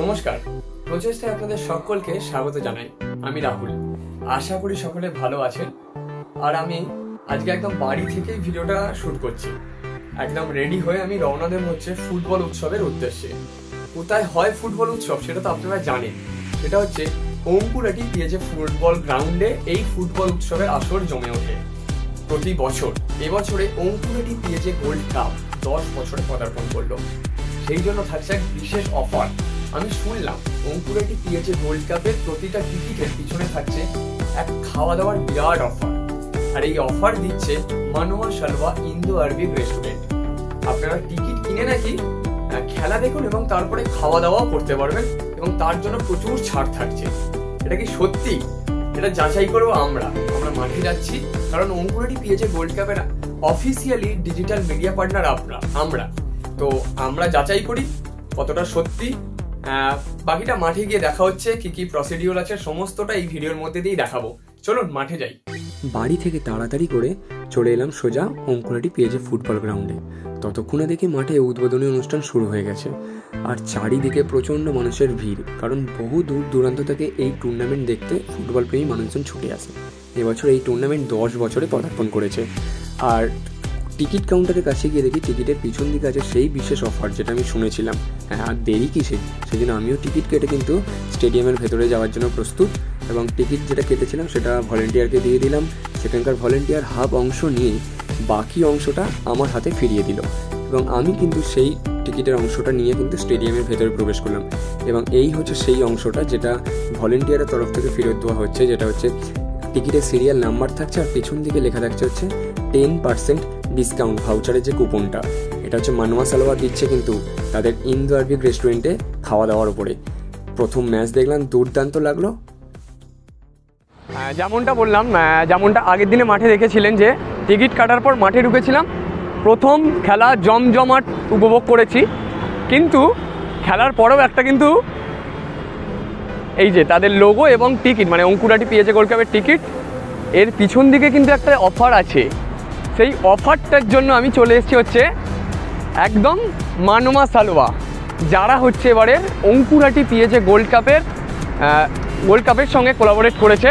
নমস্কার, প্রচেষ্টায় আপনাদের সকলকে স্বাগত জানাই। আমি রাহুল। আশা করি সকলে ভালো আছেন। আর আমি আজকে একদম বাড়ি থেকেই ভিডিওটা শুট করছি। একদম রেডি হয়ে আমি রওনা দেব হচ্ছে ফুটবল উৎসবের উদ্দেশ্যে। কোথায় হয় ফুটবল উৎসব সেটা তো আপনারা জানেন। সেটা হচ্ছে অঙ্কুরাটি পিএজে ফুটবল গ্রাউন্ডে এই ফুটবল উৎসবের আসর জমে ওঠে প্রতি বছর। এবছরে অঙ্কুরাটি পিএজে গোল্ড কাপ 10 বছরে পদার্পণ করলো। সেই জন্য থাকছে এক বিশেষ অফার। আমি শুনলাম অঙ্কুরাটি পিএজে গোল্ড কাপের প্রতিটা টিকিটের পিছনে থাকছে এক খাওয়া দাওয়ার বিরাট অফার। আর এই অফার দিচ্ছে মানোয়া শালওয়া ইন্দো আরবিক রেস্টুরেন্ট। আপনারা টিকিট কিনে নাকি খেলা দেখুন এবং তারপরে খাওয়া দাওয়াও করতে পারবেন এবং তার জন্য প্রচুর ছাড় থাকছে। এটা কি সত্যি? এটা যাচাই করবো আমরা মাঠে যাচ্ছি, কারণ অঙ্কুরাটি পিএজে গোল্ড কাপের অফিসিয়ালি ডিজিটাল মিডিয়া পার্টনার আমরা। তো আমরা যাচাই করি কতটা সত্যি। বাকিটা মাঠে গিয়ে দেখা হচ্ছে, কি কি প্রসিডিওর আছে সমস্তটা এই ভিডিওর মধ্যে দিয়েই দেখাবো। চলুন মাঠে যাই। বাড়ি থেকে তাড়াতাড়ি করে চলে এলাম সোজা অঙ্কুরাটি পিএজে ফুটবল গ্রাউন্ডে। ততক্ষণে দেখি মাঠে উদ্বোধনী অনুষ্ঠান শুরু হয়ে গেছে আর চারিদিকে প্রচণ্ড মানুষের ভিড়, কারণ বহু দূর দূরান্ত থেকে এই টুর্নামেন্ট দেখতে ফুটবল প্রেমী মানুষজন ছুটে আসে। এবছর এই টুর্নামেন্ট 10 বছরে পদার্পণ করেছে। আর টিকিট কাউন্টারের কাছে গিয়ে দেখি টিকিটের পিছন দিকে আছে সেই বিশেষ অফার যেটা আমি শুনেছিলাম। আর দেরি কিসে, সেই জন্য আমিও টিকিট কেটে কিন্তু স্টেডিয়ামের ভেতরে যাওয়ার জন্য প্রস্তুত। এবং টিকিট যেটা কেটেছিলাম সেটা ভলেন্টিয়ারকে দিয়ে দিলাম। সেখানকার ভলেন্টিয়ার হাফ অংশ নিয়ে বাকি অংশটা আমার হাতে ফিরিয়ে দিল এবং আমি কিন্তু সেই টিকিটের অংশটা নিয়ে কিন্তু স্টেডিয়ামের ভেতরে প্রবেশ করলাম। এবং এই হচ্ছে সেই অংশটা যেটা ভলেন্টিয়ারের তরফ থেকে ফেরত দেওয়া হচ্ছে, যেটা হচ্ছে টিকিটের সিরিয়াল নাম্বার থাকছে আর পেছন দিকে লেখা থাকছে হচ্ছে 10% ডিসকাউন্ট ভাউচারের যে কুপনটা। এটা হচ্ছে মানোয়া শালওয়া দিচ্ছে কিন্তু তাদের ইন্দো আরবিক রেস্টুরেন্টে খাওয়া দাওয়ার উপরে। প্রথম ম্যাচ দেখলাম, দুর্দান্ত লাগলো। যেমনটা বললাম, যেমনটা আগের দিনে মাঠে দেখেছিলেন যে টিকিট কাটার পর মাঠে ঢুকেছিলাম, প্রথম খেলা জমজমাট উপভোগ করেছি। কিন্তু খেলার পরেও একটা কিন্তু এই যে তাদের লোগো এবং টিকিট, মানে অঙ্কুরাটি পিএজে গোল্ড কাপের টিকিট, এর পিছন দিকে কিন্তু একটা অফার আছে। সেই অফারটার জন্য আমি চলে এসেছি হচ্ছে একদম মানোয়া শালওয়া, যারা হচ্ছে এবারে অঙ্কুরাটি পিএজে গোল্ড কাপের সঙ্গে কোলাবোরেট করেছে।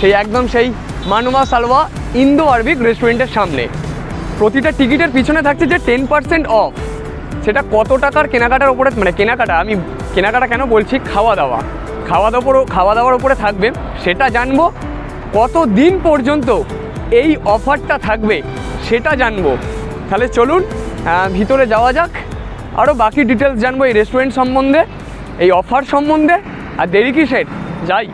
সেই মানোয়া শালওয়া ইন্দো আরবিক রেস্টুরেন্টের সামনে প্রতিটা টিকিটের পিছনে থাকছে যে 10% অফ। সেটা কত টাকার কেনাকাটার উপরে, মানে আমি কেনাকাটা কেন বলছি, খাওয়া দাওয়ার উপরে থাকবে সেটা জানবো। কত দিন পর্যন্ত এই অফারটা থাকবে সেটা জানবো। তাহলে চলুন ভিতরে যাওয়া যাক, আরও বাকি ডিটেলস জানবো এই রেস্টুরেন্ট সম্বন্ধে, এই অফার সম্বন্ধে। আর দেরি কিসের, যাই।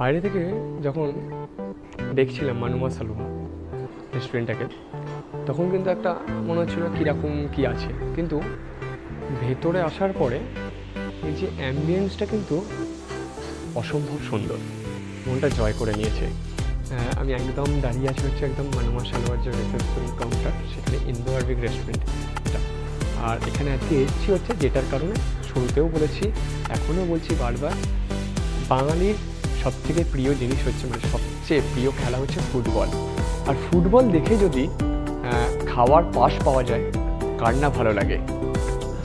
বাইরে থেকে যখন দেখছিলাম মানোয়া শালওয়া রেস্টুরেন্টটাকে, তখন কিন্তু একটা মনে হচ্ছিল কীরকম কী আছে, কিন্তু ভেতরে আসার পরে এই যে অ্যাম্বিয়েন্সটা কিন্তু অসম্ভব সুন্দর, মনটা জয় করে নিয়েছে। আমি একদম দাঁড়িয়ে আছি হচ্ছে একদম মানোয়া শালওয়ার যে রিসেপশন কাউন্টার, সেখানে ইন্দো আরবিক রেস্টুরেন্টটা। আর এখানে আজকে এসেছি হচ্ছে যেটার কারণে শুরুতেও বলেছি, এখনও বলছি বারবার, বাঙালির সবথেকে প্রিয় জিনিস হচ্ছে, মানে সবচেয়ে প্রিয় খেলা হচ্ছে ফুটবল। আর ফুটবল দেখে যদি খাওয়ার পাশ পাওয়া যায়, কার না ভালো লাগে।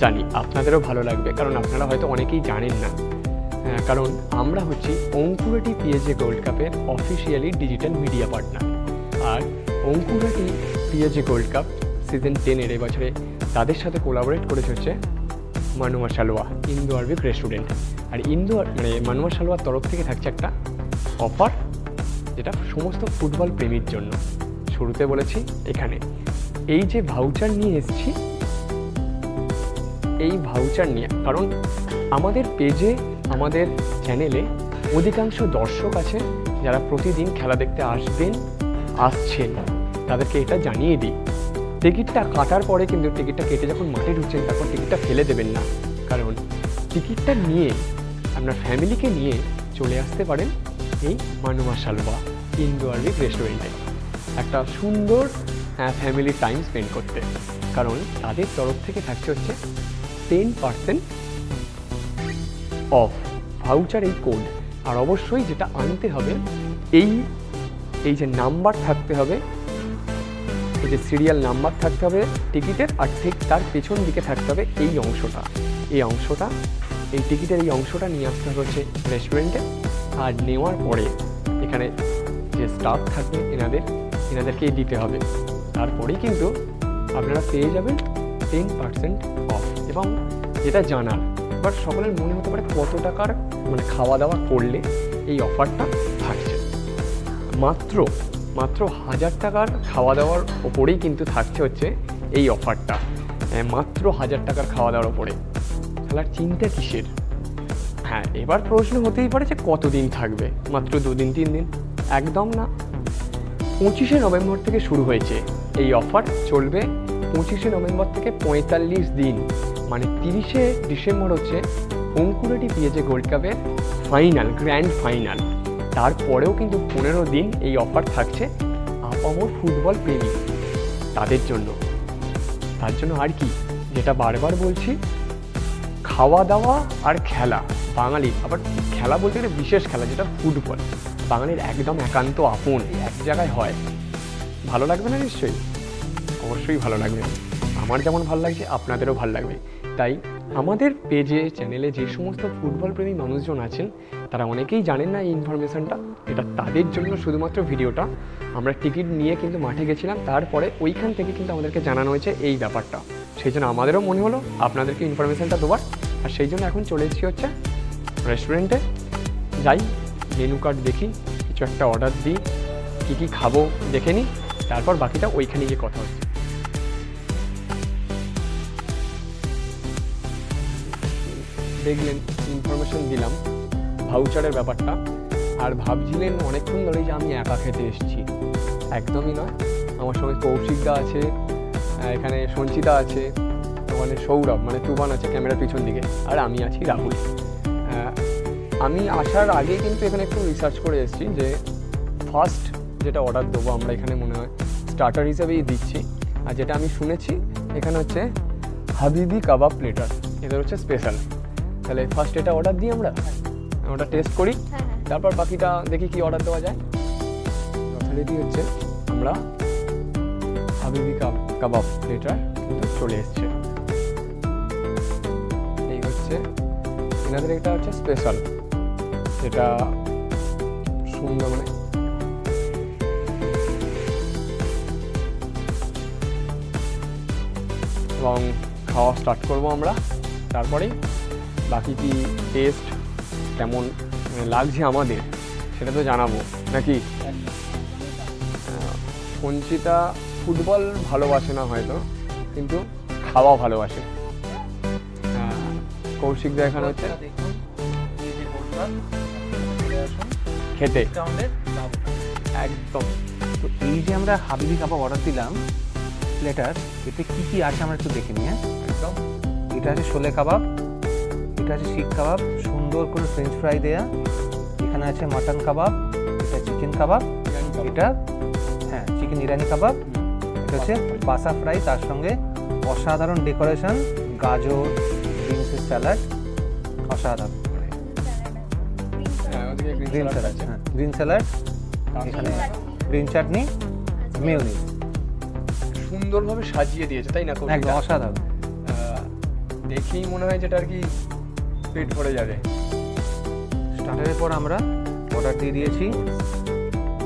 জানি আপনাদেরও ভালো লাগবে, কারণ আপনারা হয়তো অনেকেই জানেন না। কারণ আমরা হচ্ছি অঙ্কুরাটি পিএজে গোল্ড কাপের অফিসিয়ালি ডিজিটাল মিডিয়া পার্টনার। আর অঙ্কুরাটি পিএজে গোল্ড কাপ সিজন 10 এবছরে তাদের সাথে কোলাবোরেট করেছে হচ্ছে মানোয়া শালওয়া ইন্দো আরবিক রেস্টুরেন্ট। আর মানোয়া শালওয়ার তরফ থেকে থাকছে একটা অফার, যেটা সমস্ত ফুটবল প্রেমীর জন্য। শুরুতে বলেছি এখানে এই যে ভাউচার নিয়ে এসেছি, এই ভাউচার নিয়ে, কারণ আমাদের পেজে, আমাদের চ্যানেলে অধিকাংশ দর্শক আছে যারা প্রতিদিন খেলা দেখতে আসছেন। তাদেরকে এটা জানিয়ে দিই, টিকিটটা কাটার পরে কিন্তু টিকিটটা কেটে যখন মাঠে ঢুকছেন তারপর টিকিটটা ফেলে দেবেন না, কারণ টিকিটটা নিয়ে আপনার ফ্যামিলিকে নিয়ে চলে আসতে পারেন এই মানুয়া সালওয়া ইন্দো আরবিক রেস্টুরেন্টে একটা সুন্দর ফ্যামিলি টাইম স্পেন্ড করতে, কারণ তাদের তরফ থেকে থাকছে হচ্ছে 10% অফ ভাউচার এই কোড। আর অবশ্যই যেটা আনতে হবে এই যে নাম্বার থাকতে হবে, এই যে সিরিয়াল নাম্বার থাকতে হবে টিকিটের, আর ঠিক তার পেছন দিকে থাকতে হবে এই অংশটা এই টিকিটের এই অংশটা নিয়ে আসতে হবে হচ্ছে রেস্টুরেন্টে। আর নেওয়ার পরে এখানে যে স্টাফ থাকবে এনাদেরকেই দিতে হবে, তারপরেই কিন্তু আপনারা পেয়ে যাবেন 10% অফ। এবং যেটা জানার, এবার সকলের মনে হতে পারে কত টাকার মানে খাওয়া দাওয়া করলে এই অফারটা থাকছে। মাত্র 1000 টাকার খাওয়া দাওয়ার ওপরেই কিন্তু থাকছে হচ্ছে এই অফারটা, মাত্র 1000 টাকার খাওয়া দাওয়ার ওপরে। তাহলে আর চিন্তা কিসের? হ্যাঁ, এবার প্রশ্ন হতেই পারে যে কতদিন থাকবে, মাত্র 2 দিন 3 দিন? একদম না। 25শে নভেম্বর থেকে শুরু হয়েছে এই অফার, চলবে 25শে নভেম্বর থেকে 45 দিন, মানে 30শে ডিসেম্বর হচ্ছে অঙ্কুরেটি পিএজে গোল্ড কাপের ফাইনাল, গ্র্যান্ড ফাইনাল। তারপরেও কিন্তু 15 দিন এই অফার থাকছে আপামর ফুটবল প্রেমী তাদের জন্য। তার জন্য আর কি, যেটা বারবার বলছি, খাওয়া দাওয়া আর খেলা, বাঙালি আবার খেলা বলতে গেলে বিশেষ খেলা যেটা ফুটবল, বাঙালির একদম একান্ত আপন, এক জায়গায় হয়। ভালো লাগবে না? নিশ্চয়ই, অবশ্যই ভালো লাগবে। আমার যেমন ভালো লাগছে আপনাদেরও ভালো লাগবে। তাই আমাদের পেজে চ্যানেলে যে সমস্ত ফুটবল প্রেমী মানুষজন আছেন তারা অনেকেই জানেন না এই ইনফরমেশনটা, এটা তাদের জন্য শুধুমাত্র ভিডিওটা। আমরা টিকিট নিয়ে কিন্তু মাঠে গেছিলাম, তারপরে ওইখান থেকে কিন্তু আমাদেরকে জানানো হয়েছে এই ব্যাপারটা, সেই জন্য আমাদেরও মনে হলো আপনাদেরকে ইনফরমেশনটা দেওয়ার। আর সেই জন্য এখন চলে এসেছি হচ্ছে রেস্টুরেন্টে, যাই মেনু কার্ড দেখি, কিছু একটা অর্ডার দিই, কী খাবো দেখে নিই, তারপর বাকিটা ওইখানে গিয়ে কথা হচ্ছে। দেখলেন ইনফরমেশন দিলাম ভাউচারের ব্যাপারটা, আর ভাবছিলেন অনেকক্ষণ ধরেই যে আমি একা খেতে এসেছি। একদমই নয়, আমার সঙ্গে কৌশিকদা আছে, এখানে সঞ্চিতা আছে, ওখানে সৌরভ মানে তুবান আছে ক্যামেরার পিছন দিকে, আর আমি আছি রাহুল। আমি আসার আগে কিন্তু এখানে একটু রিসার্চ করে এসেছি যে ফার্স্ট যেটা অর্ডার দেবো আমরা এখানে মনে হয় স্টার্টার হিসেবেই দিচ্ছি। আর যেটা আমি শুনেছি এখানে হচ্ছে হাবিবি কাবাব প্লেটার, এদের হচ্ছে স্পেশাল। তাহলে ফার্স্ট এটা অর্ডার দিই, আমরা ওটা টেস্ট করি, তারপর বাকিটা দেখি কি অর্ডার দেওয়া যায়। যথারীতি হচ্ছে আমরা হাবিবি কাবাব প্লেটার কিন্তু চলে এসছে। এই হচ্ছে এনাদের, এটা হচ্ছে স্পেশাল, যেটা সুন্দর মানে এবং খাওয়া স্টার্ট করবো আমরা। তারপরেই বাকি কি টেস্ট কেমন লাগছে আমাদের সেটা তো জানাবো নাকি। সঞ্চিতা ফুটবল ভালোবাসে না হয়তো, কিন্তু খাওয়া ভালোবাসে। কৌশিকদা এখানে হচ্ছে খেতে একদম। তো এই যে আমরা হাবিবি কাবাব অর্ডার দিলাম প্লেটার, এতে কি কি আছে আমরা একটু দেখে নিই। একদম, এটা আছে শোলে কাবাব, এটা আছে শিক কাবাব, সুন্দর করে ফ্রেঞ্চ ফ্রাই দেয়া, এখানে আছে মাটন কাবাব, এটা চিকেন কাবাব, এটা হ্যাঁ চিকেন ইরানি কাবাব, এটা হচ্ছে বাসা ফ্রাই, তার সঙ্গে অসাধারণ ডেকোরেশন, গাজর, বিনসের স্যালাড, অসাধারণ গ্রিন স্যালাড, হ্যাঁ গ্রিন স্যালাড, এখানে গ্রিন চাটনি, মেয়োনিজ, সুন্দরভাবে সাজিয়ে দিয়েছে তাই না? একদম অসাধারণ। দেখেই মনে হয় যেটা আর কি পেট ভরে যাবে। স্টার্টারের পর আমরা অর্ডার দিয়ে দিয়েছি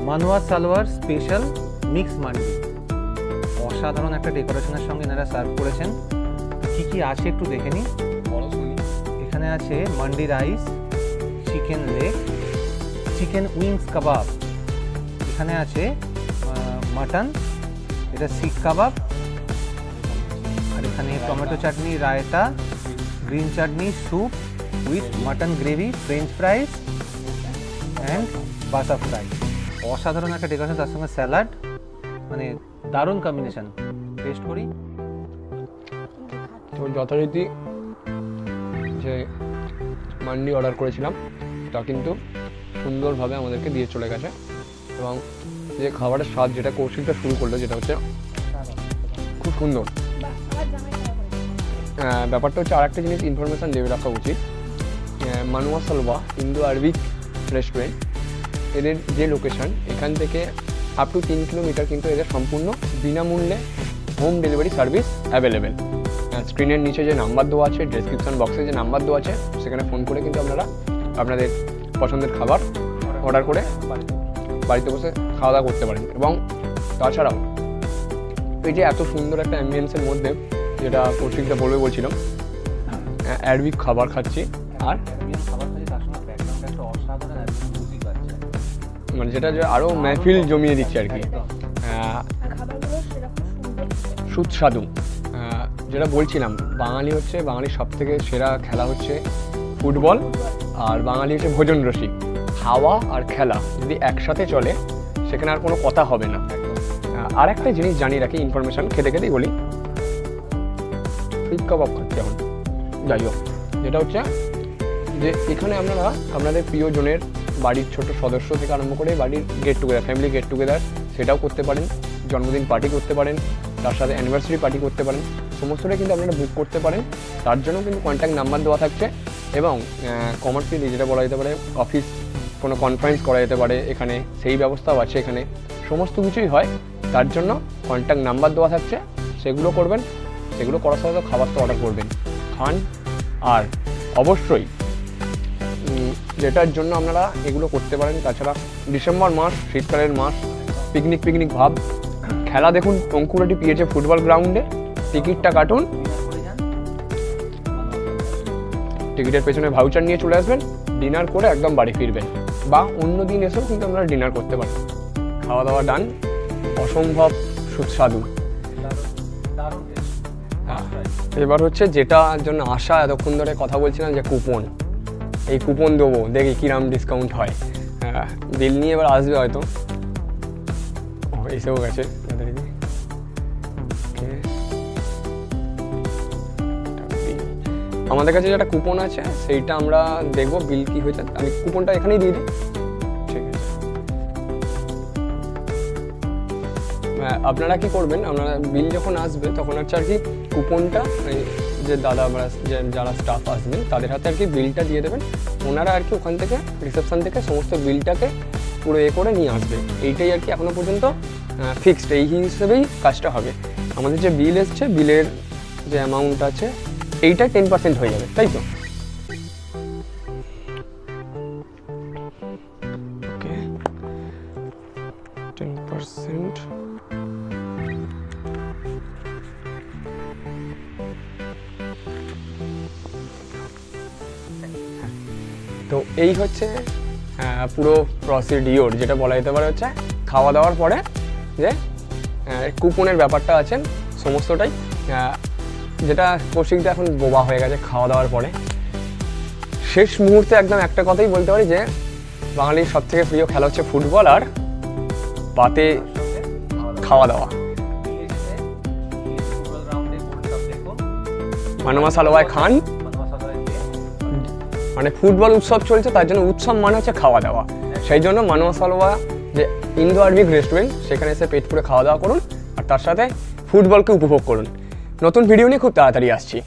মানুয়া সালোয়ার স্পেশাল মিক্স মান্ডি, অসাধারণ একটা ডেকোরেশনের সঙ্গে এনারা সার্ভ করেছেন। কি কি আছে একটু দেখে নিই। বড় শুনি। এখানে আছে mandi rice, chicken leg, chicken wings কাবাব, এখানে আছে মাটন, এটা শিক কাবাব, আর এখানে tomato chutney, raita, green chutney, soup with mutton gravy, French fries and basa fry. অসাধারণ একটা ডেকোরেশন, তার সঙ্গে স্যালাড, মানে দারুণ কম্বিনেশন, টেস্ট করি। তো যথারীতি যে মান্ডি অর্ডার করেছিলাম তা কিন্তু সুন্দরভাবে আমাদেরকে দিয়ে চলে গেছে, এবং যে খাবারের স্বাদ যেটা কৌশিকটা শুরু করলো যেটা হচ্ছে খুব সুন্দর। ব্যাপারটা হচ্ছে আর একটা জিনিস ইনফরমেশান দেবে রাখা উচিত, মানুয়া সালওয়া ইন্দো আরবিক রেস্টুরেন্ট, এদের যে লোকেশান এখান থেকে আপ টু 3 কিলোমিটার কিন্তু এদের সম্পূর্ণ বিনামূল্যে হোম ডেলিভারি সার্ভিস অ্যাভেলেবেল। স্ক্রিনের নিচে যে নাম্বার দেওয়া আছে, ডেসক্রিপশন বক্সে যে নাম্বার দেওয়া আছে, সেখানে ফোন করে কিন্তু আপনারা আপনাদের পছন্দের খাবার অর্ডার করে বাড়িতে বসে খাওয়া দাওয়া করতে পারেন। এবং তাছাড়াও এই যে এত সুন্দর একটা অ্যাম্বিয়েন্সের মধ্যে, যেটা কৌশিকটা বলবে বলছিলাম, অ্যারবিক খাবার খাচ্ছি, আর মানে যেটা যে আরও মেহফিল জমিয়ে দিচ্ছে আর কি, সুস্বাদু। যেটা বলছিলাম, বাঙালির সব থেকে সেরা খেলা হচ্ছে ফুটবল, আর বাঙালি হচ্ছে ভোজন রসিক। হাওয়া আর খেলা যদি একসাথে চলে সেখানে আর কোনো কথা হবে না। আর একটা জিনিস জানিয়ে রাখি, ইনফরমেশান খেতে খেতেই বলি, শিক কাবাব খাচ্ছি এখন। যাই হোক, যেটা হচ্ছে যে এখানে আপনারা আপনাদের প্রিয়জনের বাড়ির ছোট সদস্য থেকে আরম্ভ করে বাড়ির get together, family get together, সেটাও করতে পারেন, জন্মদিন পার্টি করতে পারেন, তার সাথে অ্যানিভার্সারি পার্টি করতে পারেন, সমস্তটাই কিন্তু আপনারা বুক করতে পারেন। তার জন্য কিন্তু কন্ট্যাক্ট নাম্বার দেওয়া থাকছে, এবং কমার্শিয়ালি যেটা বলা যেতে পারে অফিস কোনো কনফারেন্স করা যেতে পারে এখানে, সেই ব্যবস্থাও আছে এখানে, সমস্ত কিছুই হয়। তার জন্য কন্ট্যাক্ট নাম্বার দেওয়া থাকছে, সেগুলো করবেন, সেগুলো করার সাথে খাবার তো অর্ডার করবেন, খান। আর অবশ্যই যেটার জন্য আপনারা এগুলো করতে পারেন, তাছাড়া ডিসেম্বর মাস, শীতকালের মাস, পিকনিক ভাব, খেলা দেখুন অঙ্কুরাটি পিএইচএফ ফুটবল গ্রাউন্ডে, টিকিটটা কাটুন, টিকিটের পেছনে ভাউচার নিয়ে চলে আসবেন, ডিনার করে একদম বাড়ি ফিরবেন, বা অন্য দিন এসেও কিন্তু আপনারা ডিনার করতে পারেন। খাওয়া দাওয়া ডান, অসম্ভব সুস্বাদু। এবার হচ্ছে যেটার জন্য আশা এতক্ষণ ধরে কথা বলছিলাম, যে কুপন, এই কুপন দেবো, দেখি কিরাম ডিসকাউন্ট হয়। বিল নিয়ে এবার আসবে হয়তো, এসেও গেছে। আমাদের কাছে যেটা কুপন আছে সেইটা আমরা দেখবো বিল কি হয়েছে, আমি কুপনটা এখানেই দিয়ে দিই। ঠিক আছে, আপনারা কি করবেন, আপনারা বিল যখন আসবে তখন হচ্ছে আর কি কুপনটা যে দাদা বা যারা স্টাফ আসবেন তাদের হাতে আর কি বিলটা দিয়ে দেবেন, ওনারা আর কি ওখান থেকে রিসেপশন থেকে সমস্ত বিলটাকে পুরো করে নিয়ে আসবে। এইটাই আর কি এখনো পর্যন্ত ফিক্সড, এই হিসেবেই কাজটা হবে। আমাদের যে বিল এসছে, বিলের যে অ্যামাউন্ট আছে এইটা 10% হয়ে যাবে, তাই তো? ওকে, 10%। তো এই হচ্ছে পুরো প্রসিডিওর, যেটা বলা যেতে পারে হচ্ছে খাওয়া দাওয়ার পরে যে কুপনের ব্যাপারটা আছে সমস্তটাই, যেটা কৌশিকটা এখন বোবা হয়ে গেছে খাওয়া দাওয়ার পরে। শেষ মুহূর্তে একদম একটা কথাই বলতে পারি যে বাঙালির সব থেকে প্রিয় খেলা হচ্ছে ফুটবল, আর পাতে খাওয়া দাওয়া। মানুয়া সালওয়ায় খান, মানে ফুটবল উৎসব চলছে, তার জন্য উৎসব মানে হচ্ছে খাওয়া দাওয়া। সেই জন্য মানুয়া সালওয়া যে ইন্দো আরবিক রেস্টুরেন্ট, সেখানে এসে পেট পুরে খাওয়া দাওয়া করুন, আর তার সাথে ফুটবলকে উপভোগ করুন। নতুন ভিডিও নিয়ে খুব তাড়াতাড়ি আসছি।